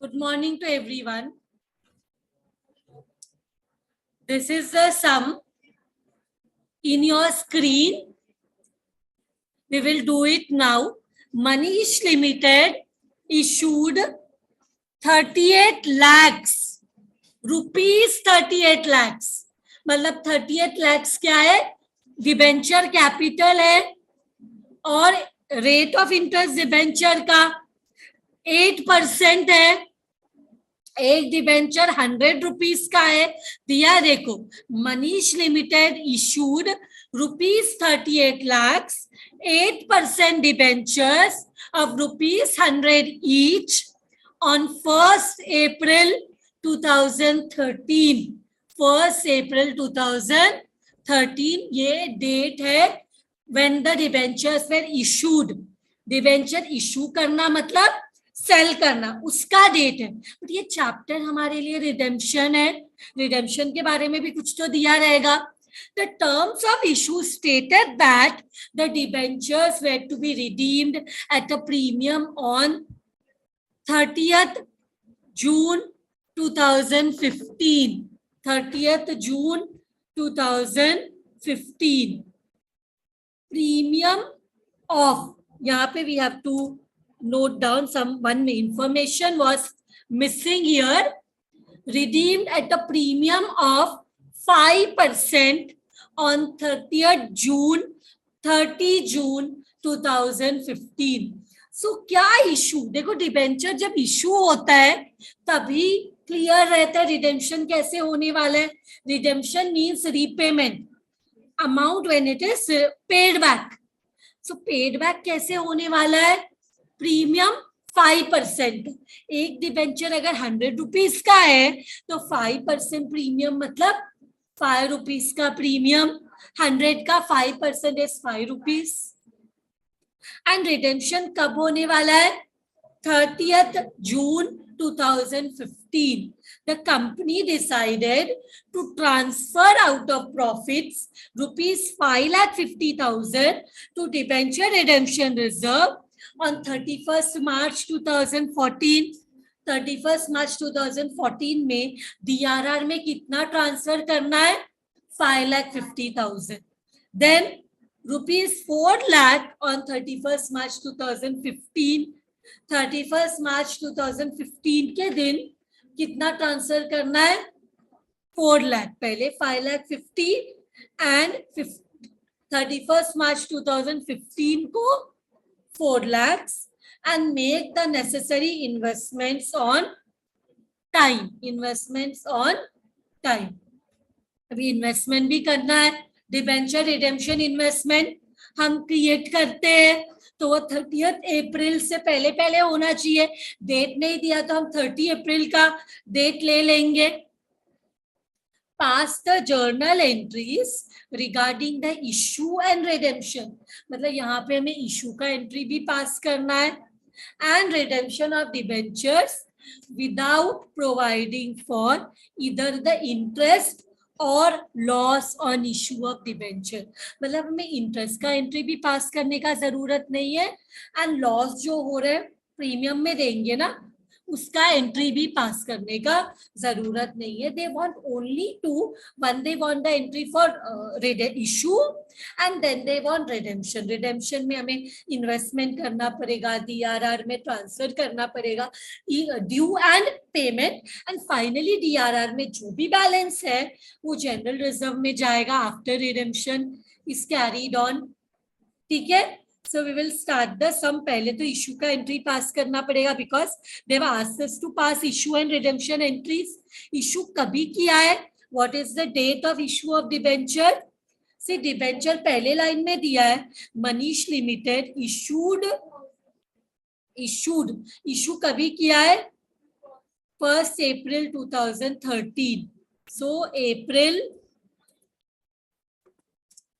Good morning to everyone. This is the sum in your screen. We will do it now. Manish Limited issued 38 lakhs rupees 38 lakhs. मतलब 38 lakhs क्या है? Debenture capital है और rate of interest debenture का 8% है. एक debenture 100 rupees का है. दिया देखो, Manish limited issued ₹38 lakhs 8% debentures of ₹100 each on 1st April 2013. 1st April 2013 ये डेट है when the debentures were issued. Debenture issue करना मतलब सेल करना, उसका डेट है. बट ये चैप्टर हमारे लिए रिडेम्पशन है. रिडेम्पशन के बारे में भी कुछ तो दिया रहेगा. The terms of issue stated that the debentures were to be redeemed at a premium on 30th June 2015. 30th June 2015. Premium of, यहाँ पे we have to note down some one information was missing here. Redeemed at a premium of 5% on 30th June 2015. So क्या issue? देखो, debenture जब issue होता है तभी clear रहता है रिडेम्पशन कैसे होने वाला है. Redemption means repayment amount when it is paid back. So paid back कैसे होने वाला है? प्रीमियम 5%. एक डिबेंचर अगर 100 रुपीज का है तो 5% प्रीमियम मतलब 5 रुपीज का प्रीमियम. 100 का 5% इज 5 रुपीज. एंड रिडेम्पशन कब होने वाला है? 30th June 2015. The company decided to transfer out of profits ₹5,50,000 to debenture redemption reserve on 31st March 2014. 31st March 2014 में DRR में कितना ट्रांसफर करना है? 5,50,000. Then ₹4 lakh on 31st March 2015. 31st March 2015 के दिन कितना ट्रांसफर करना है? 4 lakh. पहले 5,50,000 एंड 31st March 2015 को 4 lakhs and make the necessary investments on time. Investments on time. अभी इन्वेस्टमेंट भी करना है. डिबेंचर रिडेम्पशन इन्वेस्टमेंट हम क्रिएट करते हैं तो वो 30th अप्रैल से पहले पहले होना चाहिए. डेट नहीं दिया तो हम 30 अप्रैल का डेट ले लेंगे. Pass the journal entries regarding the issue and redemption. मतलब यहाँ पे हमें इशू का एंट्री भी पास करना है and redemption of debentures without providing for इधर द इंटरेस्ट और loss on issue of debenture. मतलब हमें इंटरेस्ट का एंट्री भी पास करने का जरूरत नहीं है एंड लॉस जो हो रहे प्रीमियम में देंगे ना उसका एंट्री भी पास करने का जरूरत नहीं है. They want only to one they want the entry for issue and then they want redemption. Redemption में हमें इन्वेस्टमेंट करना पड़ेगा, DRR में ट्रांसफर करना पड़ेगा, due and payment, and finally DRR में जो भी बैलेंस है वो जनरल रिजर्व में जाएगा after redemption is carried on. ठीक है. So we will start the sum. पहले तो इशू का एंट्री पास करना पड़ेगा because they have asked us to pass issue and redemption entries. Issue कभी किया है? What is the date of issue of debenture? See, debenture पहले लाइन में दिया है मनीष लिमिटेड इशू कभी किया है? 1st April 2013. So April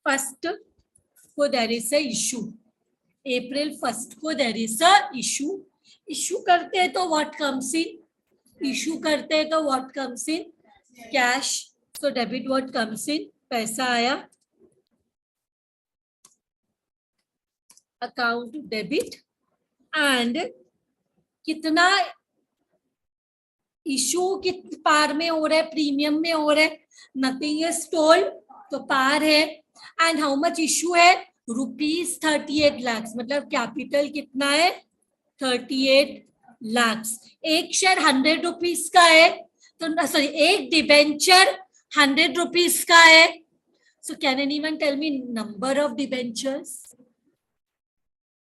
1st को there is a issue. April 1st को there is a issue. Issue करते हैं तो what comes in? इशू करते हैं तो what comes in? Cash. So debit what comes in? पैसा आया. Account debit and कितना इशू कित पार में हो रहा है, प्रीमियम में हो रहा है, नथिंग इज टोल्ड, तो पार है। एंड हाउ मच इशू है, ₹38 लाख, मतलब कैपिटल कितना है, 38 लाख। एक शेयर ₹100 का है, तो सॉरी एक डिबेंचर ₹100 का है। So can anyone tell me number of debentures?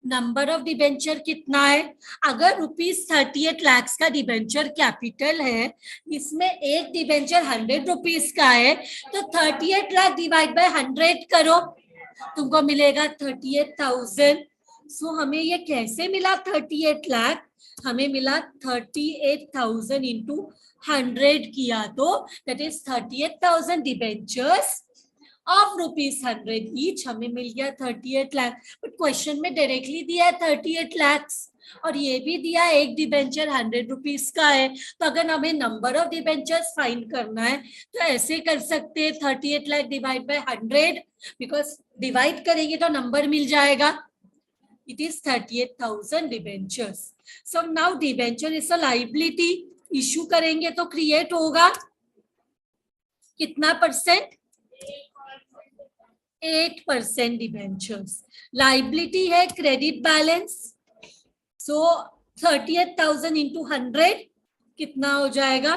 Number of debenture कितना है? अगर ₹38 लाख का डिबेंचर कैपिटल है, इसमें एक डिबेंचर ₹100 का है, तो 38 लाख डिवाइड बाय 100 करो, तुमको मिलेगा 38,000। सो हमें ये कैसे मिला 38 लाख? हमें मिला 38,000 इंटू 100 किया तो that is 38,000 debentures of ₹100 each, हमें मिल गया 38 लाख। बट क्वेश्चन में डायरेक्टली दिया है 38 लाख, और ये भी दिया एक डिबेंचर ₹100 का है। तो अगर हमें नंबर ऑफ डिबेंचर्स फाइंड करना है तो ऐसे कर सकते हैं, 38 lakh divide by 100, because divide करेंगे तो नंबर मिल जाएगा। It is 38,000 debentures. So now debenture is a liability, issue करेंगे तो क्रिएट होगा कितना परसेंट, 8% डिबेंचर्स। लाइबिलिटी है क्रेडिट बैलेंस, सो 38,000 इंटू 100 कितना हो जाएगा,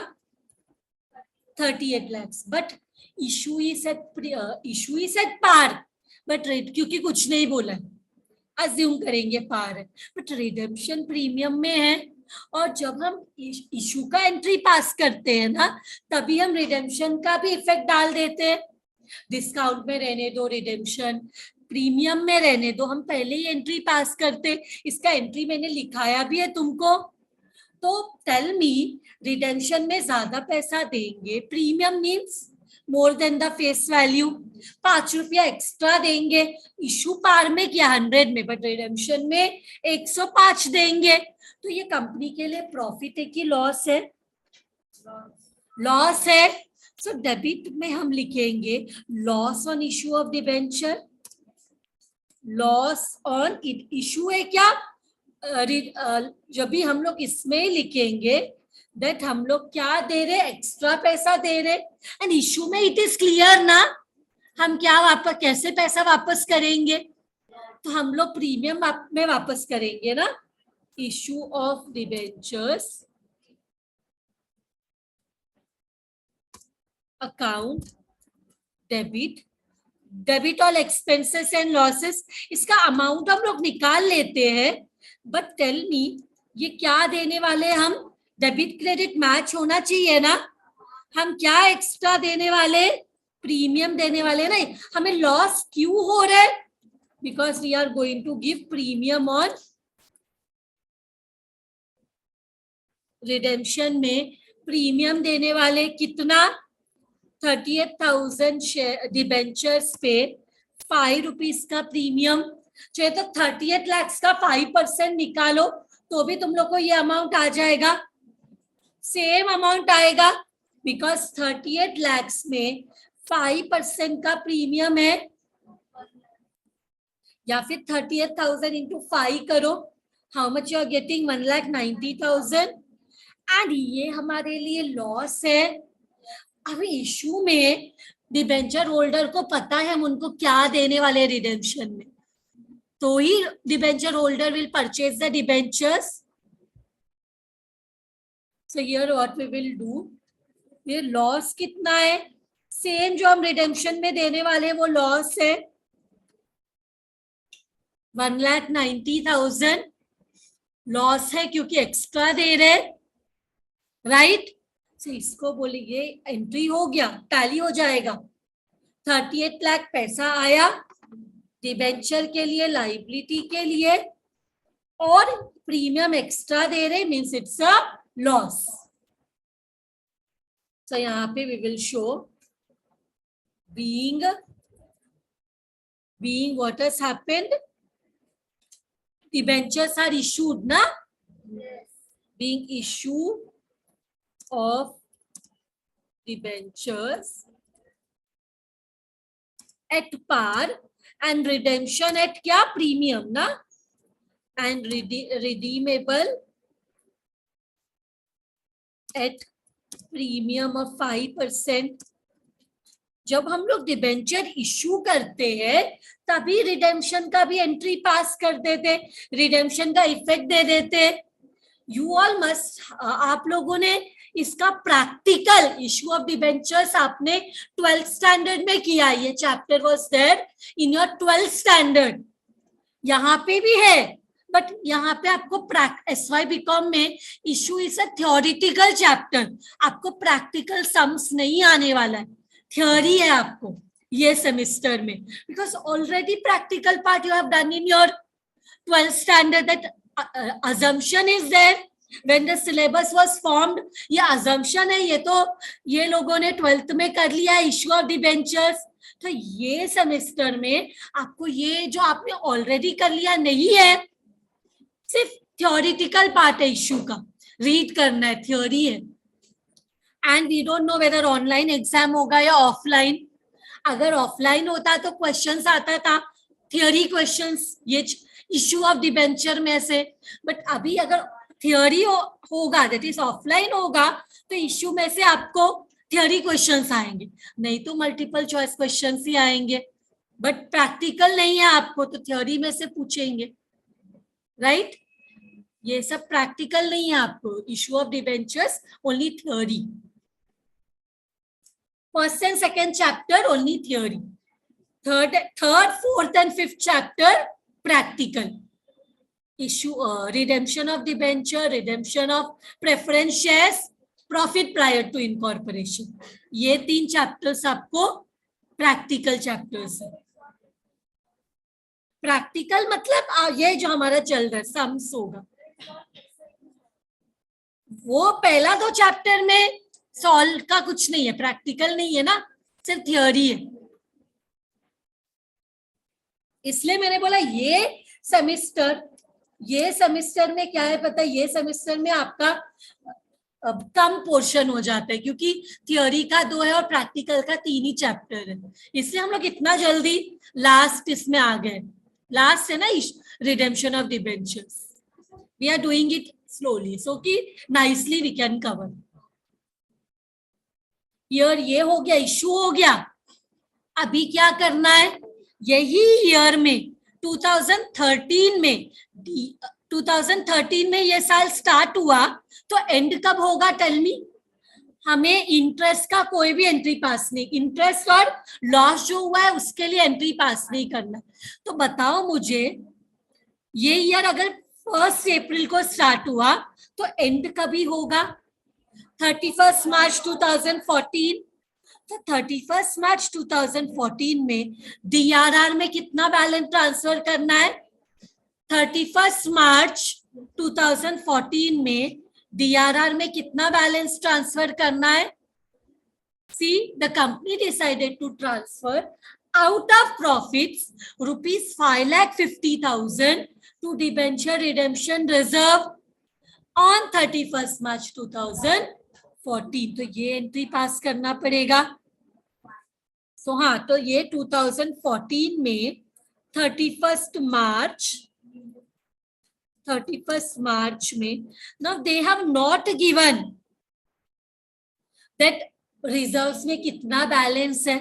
38 lakhs। But issue is at par, but rate क्योंकि कुछ नहीं बोला है, अज्यूम करेंगे पार है, बट रिडेम्पशन प्रीमियम में है। और जब हम इशू का एंट्री पास करते हैं ना, तभी हम रिडेम्पशन का भी इफेक्ट डाल देते हैं। डिस्काउंट में रहने दो, रिडेम्पशन प्रीमियम में रहने दो, हम पहले ही एंट्री पास करते। इसका एंट्री मैंने लिखाया भी है तुमको। तो टेल मी, रिडेम्पशन में ज्यादा पैसा देंगे, premium means more than the face value, ₹5 extra देंगे। इशू पार में क्या 100 में, बट रिडेम्पशन में 105 देंगे। तो ये कंपनी के लिए प्रॉफिट है कि लॉस है? लॉस है। सो डेबिट में हम लिखेंगे loss on issue of debenture, loss on issue है क्या, जब भी हम लोग इसमें लिखेंगे दैट हम लोग क्या दे रहे, एक्स्ट्रा पैसा दे रहे। एंड इशू में इट इज क्लियर ना, हम क्या वापस कैसे पैसा वापस करेंगे, तो हम लोग प्रीमियम में वापस करेंगे ना। Issue of debentures account debit all expenses and losses, इसका अमाउंट हम लोग निकाल लेते हैं। बट टेल मी ये क्या देने वाले हम, डेबिट क्रेडिट मैच होना चाहिए ना, हम क्या एक्स्ट्रा देने वाले, प्रीमियम देने वाले ना। हमें लॉस क्यों हो रहा है, because we are going to give premium on redemption में। प्रीमियम देने वाले कितना, 38,000 शेयर डिबेंचर्स पे ₹5 का प्रीमियम, चाहे तो 38 लाख का 5% निकालो तो भी तुम लोग को ये अमाउंट आ जाएगा, सेम अमाउंट आएगा, बिकॉज 38 लाख में 5% का प्रीमियम है। या फिर 38,000 इंटू 5 करो, how much you are getting, 1,90,000। And ये हमारे लिए लॉस है। अभी इशू में डिबेंचर होल्डर को पता है हम उनको क्या देने वाले रिडेम्पशन में, तो ही debenture holder will purchase the debentures. So here what we will do, ये लॉस कितना है, सेम जो हम रिडेम्पशन में देने वाले हैं वो लॉस है 1,90,000 लॉस है, क्योंकि एक्स्ट्रा दे रहे, राइट। इसको बोलिए एंट्री हो गया, टैली हो जाएगा। 38 लाख पैसा आया डिबेंचर के लिए, लाइबिलिटी के लिए, और प्रीमियम एक्स्ट्रा दे रहे, means it's a loss. So यहाँ पे we will show being what has happened, debentures are issued na, yes. Being issue of debentures at par and redemption at क्या, premium ना, and redeemable at premium of 5%। जब हम लोग debenture issue करते हैं तभी रिडेम्पशन का भी एंट्री पास कर देते, रिडेम्पशन का इफेक्ट दे देते। यू ऑल मस्ट, आप लोगों ने इसका प्रैक्टिकल इशू ऑफ डिबेंचर्स आपने 12th स्टैंडर्ड में किया, ये chapter was there in your 12th standard. यहाँ पे भी है, बट यहाँ पे आपको SY BCom में issue is a theoretical chapter, आपको प्रैक्टिकल सम्स नहीं आने वाला है, थ्योरी है आपको ये सेमेस्टर में, because already practical part you have done in your 12th standard. That assumption is there when the syllabus was formed, ये assumption है, ये तो ये लोगों ने 12th में कर लिया इशू ऑफ डिबेंचर्स। तो ये सेमेस्टर में आपको ये जो आपने ऑलरेडी कर लिया नहीं है, सिर्फ थ्योरेटिकल पार्ट है इशू का, रीड करना है, थ्योरी है। And we don't know whether online exam होगा या ऑफलाइन। अगर ऑफलाइन होता तो क्वेश्चंस आता था, थियोरी क्वेश्चंस ये इशू ऑफ डिबेंचर में से, बट अभी अगर थियोरी होगा, दैट इज ऑफलाइन होगा, तो इशू में से आपको थियोरी क्वेश्चंस आएंगे, नहीं तो मल्टीपल चॉइस क्वेश्चंस ही आएंगे। बट प्रैक्टिकल नहीं है आपको, तो थ्योरी में से पूछेंगे, राइट? ये सब प्रैक्टिकल नहीं है आपको, issue of debentures only theory. First and second chapter only theory, third, fourth and fifth chapter practical. Issue redemption of debenture, redemption of preference shares, profit prior to incorporation, ये 3 chapters आपको practical chapters है। Practical मतलब ये जो हमारा चल रहा है सम्स होगा, वो पहला 2 चैप्टर में सॉल्व का कुछ नहीं है, प्रैक्टिकल नहीं है ना, सिर्फ थियोरी है। इसलिए मैंने बोला ये सेमेस्टर में क्या है पता है, ये सेमेस्टर में आपका कम पोर्शन हो जाता है, क्योंकि थियोरी का 2 है और प्रैक्टिकल का 3 ही चैप्टर है, इसलिए हम लोग इतना जल्दी लास्ट इसमें आ गए। लास्ट है ना redemption of debentures, we are doing it slowly so कि नाइसली वी कैन कवर। ये हो गया, इशू हो गया। अभी क्या करना है, यही ईयर में 2013 में ये साल स्टार्ट हुआ, तो एंड कब होगा टेल मी? हमें इंटरेस्ट का कोई भी एंट्री पास नहीं, इंटरेस्ट और लॉस जो हुआ है उसके लिए एंट्री पास नहीं करना। तो बताओ मुझे, ये ईयर अगर 1 अप्रैल को स्टार्ट हुआ तो एंड कभी होगा? 31 मार्च 2014। तो 31 मार्च 2014 में DRR में कितना बैलेंस ट्रांसफर करना है? 31 मार्च 2014 में DRR में कितना बैलेंस ट्रांसफर करना है? See, the company decided to transfer out of profits rupees 5,50,000 to debenture redemption reserve on 31st March 2014। तो ये एंट्री पास करना पड़ेगा। सो हाँ, तो ये 2014 में 31st मार्च में, now they have not given that reserves में कितना बैलेंस है,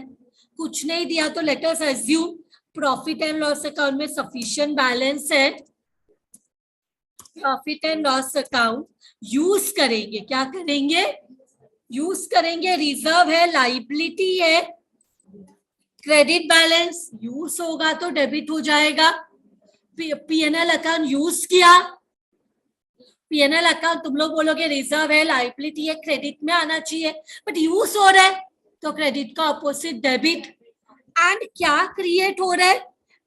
कुछ नहीं दिया, तो let us assume profit and loss account में सफिशिएंट बैलेंस है। Profit and loss account use करेंगे, क्या करेंगे? यूज करेंगे, रिजर्व है, लाइबिलिटी है, क्रेडिट बैलेंस यूज होगा तो डेबिट हो जाएगा। P&L अकाउंट यूज किया, P&L अकाउंट तुम लोग बोलोगे रिजर्व है, लाइबिलिटी है, क्रेडिट में आना चाहिए, बट यूज हो रहा है तो क्रेडिट का ऑपोजिट डेबिट। एंड क्या क्रिएट हो रहा है?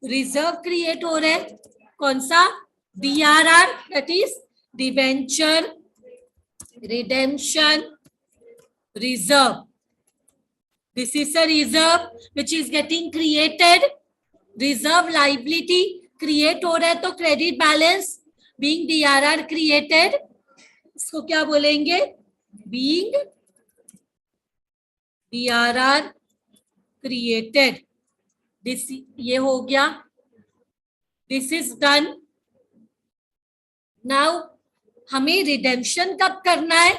रिजर्व क्रिएट हो रहा है, कौन सा? DRR, that is debenture redemption reserve. This is a reserve which is getting created. Reserve liability create हो रहा है, तो credit balance being DRR created, इसको क्या बोलेंगे? Being DRR created। This ये हो गया, this is done। Now हमें redemption कब करना है?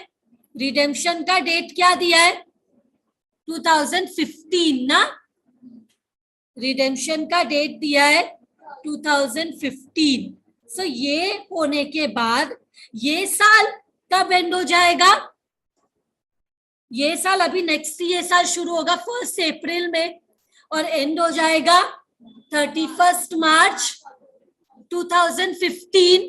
रिडेम्पशन का डेट क्या दिया है? 2015 ना, रिडेम्पशन का डेट दिया है 2015। सो ये होने के बाद ये साल कब एंड हो जाएगा? ये साल अभी नेक्स्ट ये साल शुरू होगा 1 अप्रैल में और एंड हो जाएगा 31 मार्च 2015।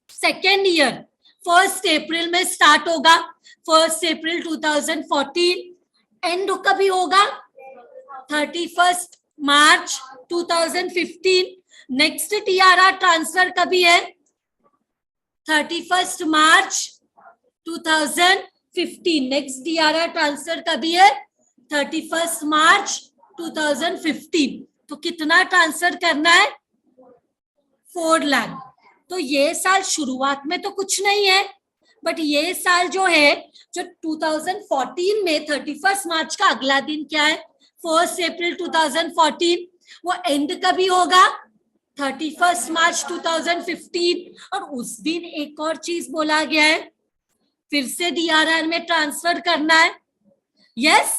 सेकेंड ईयर 1 अप्रैल में स्टार्ट होगा, 1 अप्रैल 2014, एंड कभी होगा? 31 मार्च 2015। नेक्स्ट टीआरआर ट्रांसफर कभी है? 31 मार्च 2015। नेक्स्ट टीआरआर ट्रांसफर कभी है? 31 मार्च 2015। तो कितना ट्रांसफर करना है? 4 लाख। तो ये साल शुरुआत में तो कुछ नहीं है, बट ये साल जो है, जो 2014 में 31 मार्च का अगला दिन क्या है? 1 अप्रैल 2014। वो एंड कभी होगा? 31 मार्च 2015। और उस दिन एक और चीज बोला गया है, फिर से डीआरआर में ट्रांसफर करना है। यस,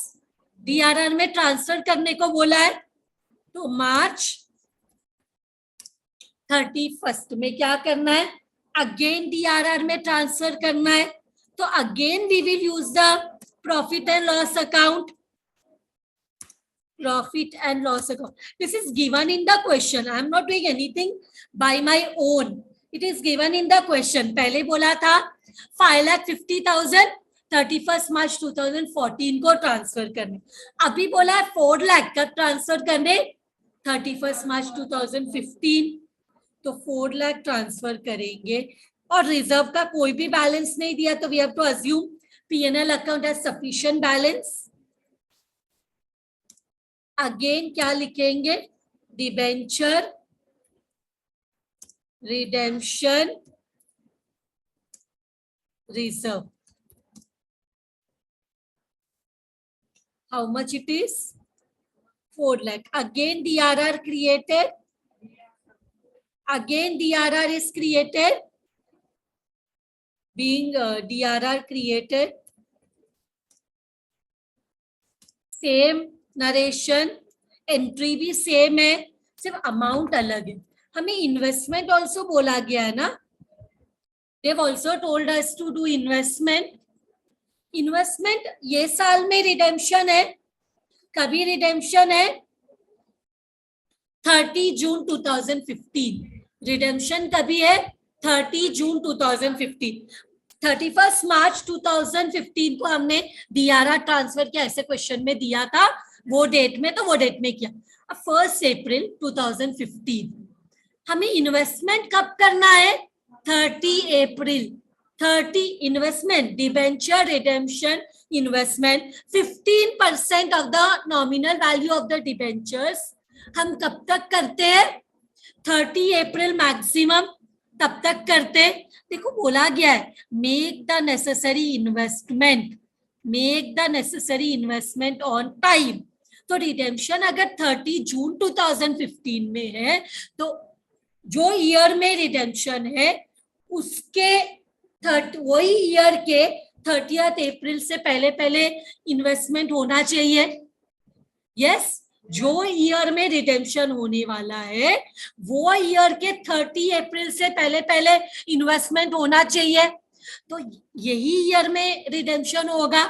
डीआरआर में ट्रांसफर करने को बोला है। तो मार्च 31 में क्या करना है? अगेन डीआरआर में ट्रांसफर करना है। तो again we will use the profit and loss account. Profit and loss account. This is given in the question. I am not doing anything by my own. It is given in the question. पहले बोला था 5,50,000 31 मार्च 2014 को transfer करने, अभी बोला है 4 लाख का transfer करने 31 मार्च 2015। तो 4 लाख ट्रांसफर करेंगे और रिजर्व का कोई भी बैलेंस नहीं दिया, तो we have to assume P&L account has sufficient balance. Again क्या लिखेंगे? Debenture redemption reserve. How much it is? 4 lakh. Again DRR created. Again DRR is created. Being DRR created, same narration, entry भी same है, सिर्फ amount अलग है। हमें investment also बोला गया है ना, they have also told us to do investment. Investment ये साल में रिडेम्पशन है, कभी रिडेम्पशन है? 30 जून 2015। रिडेम्पशन कभी है? 30 जून 2015। 31 मार्च 2015 को हमने डीआरआर ट्रांसफर किया, ऐसे क्वेश्चन में दिया था वो डेट में, तो वो डेट में किया। अब 1 अप्रैल 2015 हमें इन्वेस्टमेंट कब करना है? 30 अप्रैल। 30 investment, debenture redemption investment 15% of the nominal value of the debentures हम कब तक करते हैं? 30 अप्रैल मैक्सिमम, तब तक करते। देखो बोला गया है make the necessary investment, make the necessary investment on time. तो रिडेम्पशन अगर 30 जून 2015 में है, तो जो ईयर में रिडेम्पशन है उसके वही ईयर के 30 अप्रैल से पहले पहले इन्वेस्टमेंट होना चाहिए। यस, जो ईयर में रिडेम्पशन होने वाला है वो ईयर के 30 अप्रैल से पहले पहले इन्वेस्टमेंट होना चाहिए। तो यही ईयर में रिडेम्पशन होगा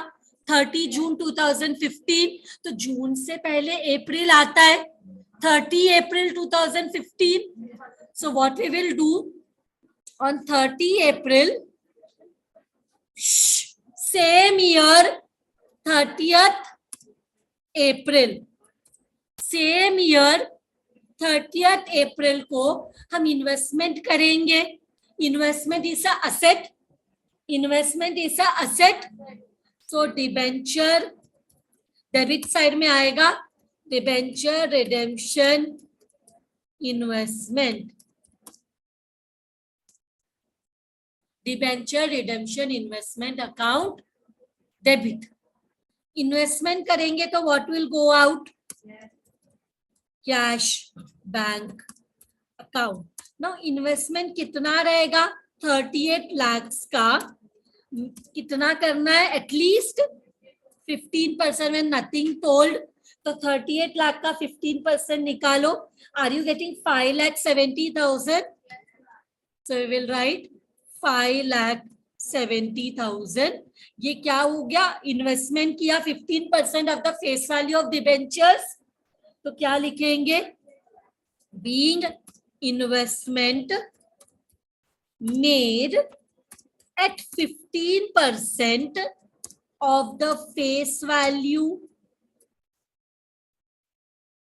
30 जून 2015। तो जून से पहले अप्रैल आता है, 30 अप्रैल 2015। So what we will do on 30 April same year 30th April, same year 30th अप्रैल को हम इन्वेस्टमेंट करेंगे। Investment is a asset, investment is a asset. So debenture debit side में आएगा, debenture redemption investment, debenture redemption investment account debit. Investment करेंगे तो what will go out? Cash bank account. Now investment कितना रहेगा? 38 लाख का कितना करना है, एटलीस्ट 15% में नथिंग टोल्ड, तो 38 लाख का 15% निकालो. Are you getting 5,70,000? So we will write 5,70,000. ये क्या हो गया, इन्वेस्टमेंट किया 15% of the face value of debentures, तो क्या लिखेंगे, being investment made at 15% of the face value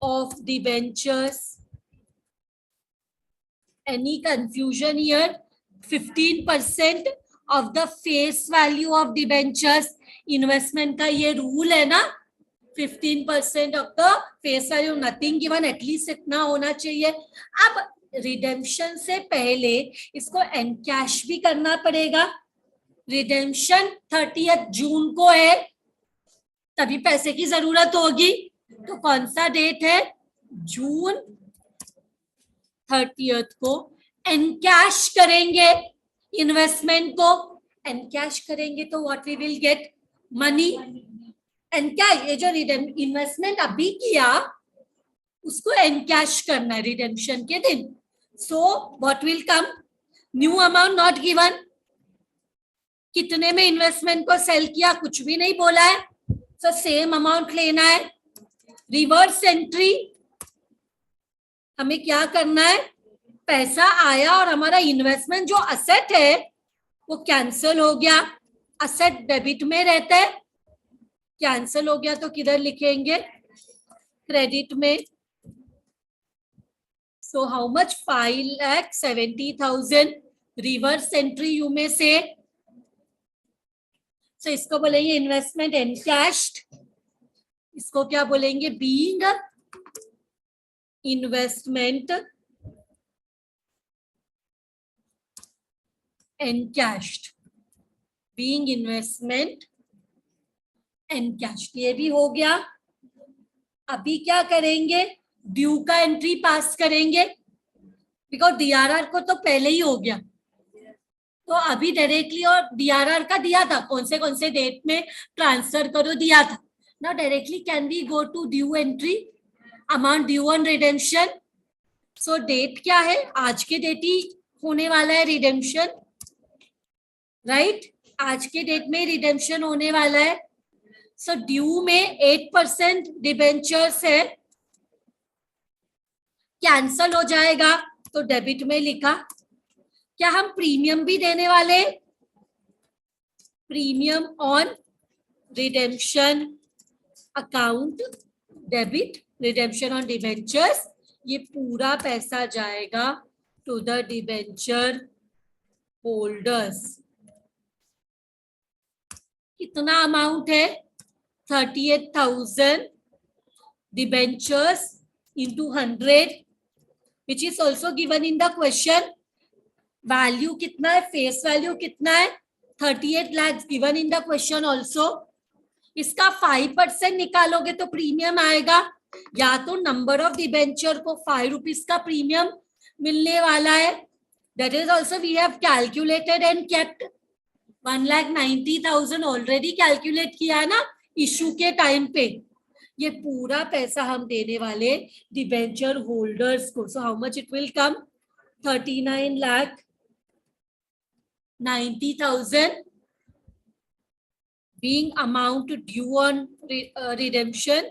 of debentures. Any confusion here? 15% of the face value of debentures. Investment का ये रूल है ना, 15% of the face value, nothing given, at least इतना होना चाहिए. अब रिडेम्पशन से पहले इसको एनकैश भी करना पड़ेगा. रिडेम्पशन 30 जून को है, तभी पैसे की जरूरत होगी. तो कौन सा डेट है, जून 30 को एनकैश करेंगे इन्वेस्टमेंट को. एनकैश करेंगे तो what we will get, money. Encash, ये जो इन्वेस्टमेंट अभी किया उसको एनकैश करना है रिडेम्पशन के दिन. So what will come, new amount not given. कितने में इन्वेस्टमेंट को सेल किया, कुछ भी नहीं बोला है. सो सेम अमाउंट लेना है. रिवर्स एंट्री, हमें क्या करना है, पैसा आया और हमारा इन्वेस्टमेंट जो असेट है वो कैंसिल हो गया. असेट डेबिट में रहता है, कैंसिल हो गया तो किधर लिखेंगे, क्रेडिट में. So how much, 5,70,000. Reverse entry you में से. So इसको बोलेंगे इन्वेस्टमेंट एनकैश्ड. इसको क्या बोलेंगे, बीइंग इन्वेस्टमेंट एनकैश्ड. बीइंग इन्वेस्टमेंट एनकैश्ड, ये भी हो गया. अभी क्या करेंगे, ड्यू का एंट्री पास करेंगे, बिकॉज डीआरआर को तो पहले ही हो गया. तो अभी डायरेक्टली, और डीआरआर का दिया था कौन से डेट में ट्रांसफर करो दिया था. Now directly can we go to due entry, amount due on redemption. So date क्या है, आज के डेट ही होने वाला है रिडेम्पशन, राइट. आज के डेट में रिडेम्पशन होने वाला है. सो ड्यू में 8% डिबेंचर्स है, कैंसल हो जाएगा तो डेबिट में लिखा. क्या हम प्रीमियम भी देने वाले, premium on redemption account debit, redemption on debentures. ये पूरा पैसा जाएगा टू द डिबेंचर होल्डर्स. कितना अमाउंट है, 38,000 debentures into 100, which is also given in the question. Value कितना है, फेस वैल्यू कितना है, 38 lakhs given in the question also. इसका 5% निकालोगे तो प्रीमियम आएगा. या तो नंबर ऑफ डिबेंचर को 5 रुपीज का प्रीमियम मिलने वाला है. That is also we have calculated and kept. 1,90,000 already calculate किया है ना इशू के टाइम पे. ये पूरा पैसा हम देने वाले डिबेंचर होल्डर्स को. So how much it will come, 39,90,000 being amount due on redemption,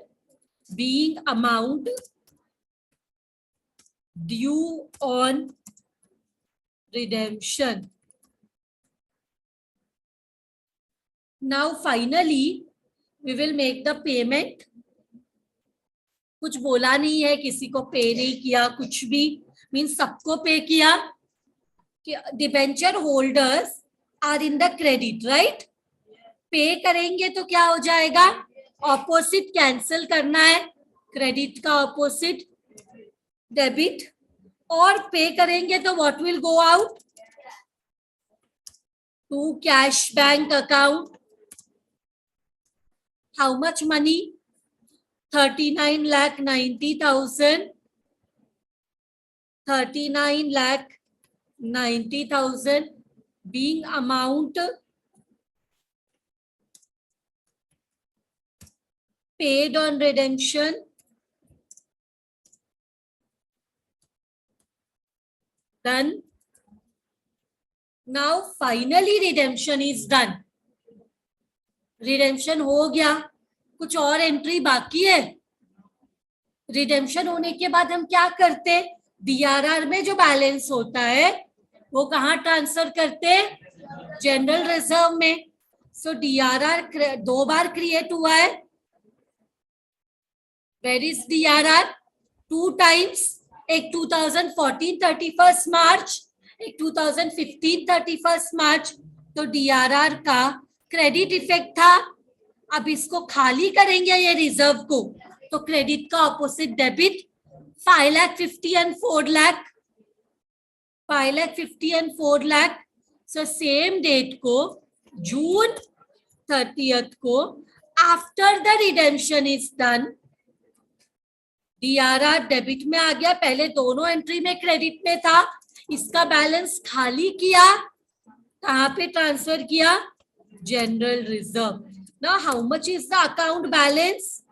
being amount due on redemption. Now finally we will make the payment. कुछ बोला नहीं है, किसी को पे नहीं किया, कुछ भी, मीन्स सबको पे किया. Debenture holders are in the credit, right. Pay करेंगे तो क्या हो जाएगा, ऑपोजिट कैंसिल करना है, क्रेडिट का ऑपोजिट डेबिट. और पे करेंगे तो what will go out, to cash bank account. How much money, 39,90,000. 39,90,000 being amount paid on redemption, done. Now finally redemption is done. Redemption हो गया, कुछ और एंट्री बाकी है. रिडेम्पशन होने के बाद हम क्या करते, डीआरआर में जो बैलेंस होता है वो कहाँ ट्रांसफर करते, जनरल रिजर्व में. सो डीआरआर 2 बार क्रिएट हुआ है. Where is DRR? 2 टाइम्स, एक 2014 31 मार्च, एक 2015 31 मार्च. तो डीआरआर का क्रेडिट इफेक्ट था. अब इसको खाली करेंगे ये रिजर्व को, तो क्रेडिट का opposite debit 5,50,000 and 4 lakh, 5,50,000 and 4 lakh. So same date को जून 30th को after the redemption is done, DRR debit में आ गया. पहले दोनों एंट्री में क्रेडिट में था, इसका बैलेंस खाली किया, कहाँ पे ट्रांसफर किया, general reserve. Now how much is the account balance?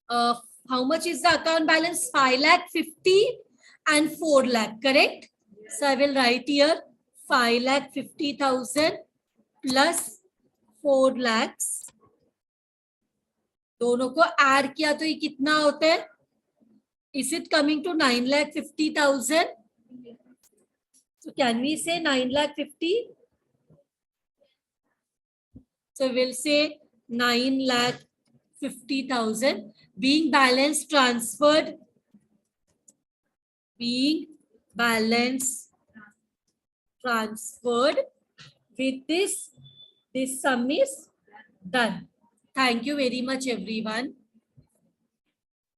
How much is the account balance? 5,50,000 and 4 lakh, correct? So I will write here 5,50,000 plus 4 lakhs. दोनों को ऐड किया तो ये कितना होता है? Is it coming to 9,50,000? So can we say 9,50,000? So we'll say 9,50,000 being balance transferred, being balance transferred. With this sum is done. Thank you very much, everyone.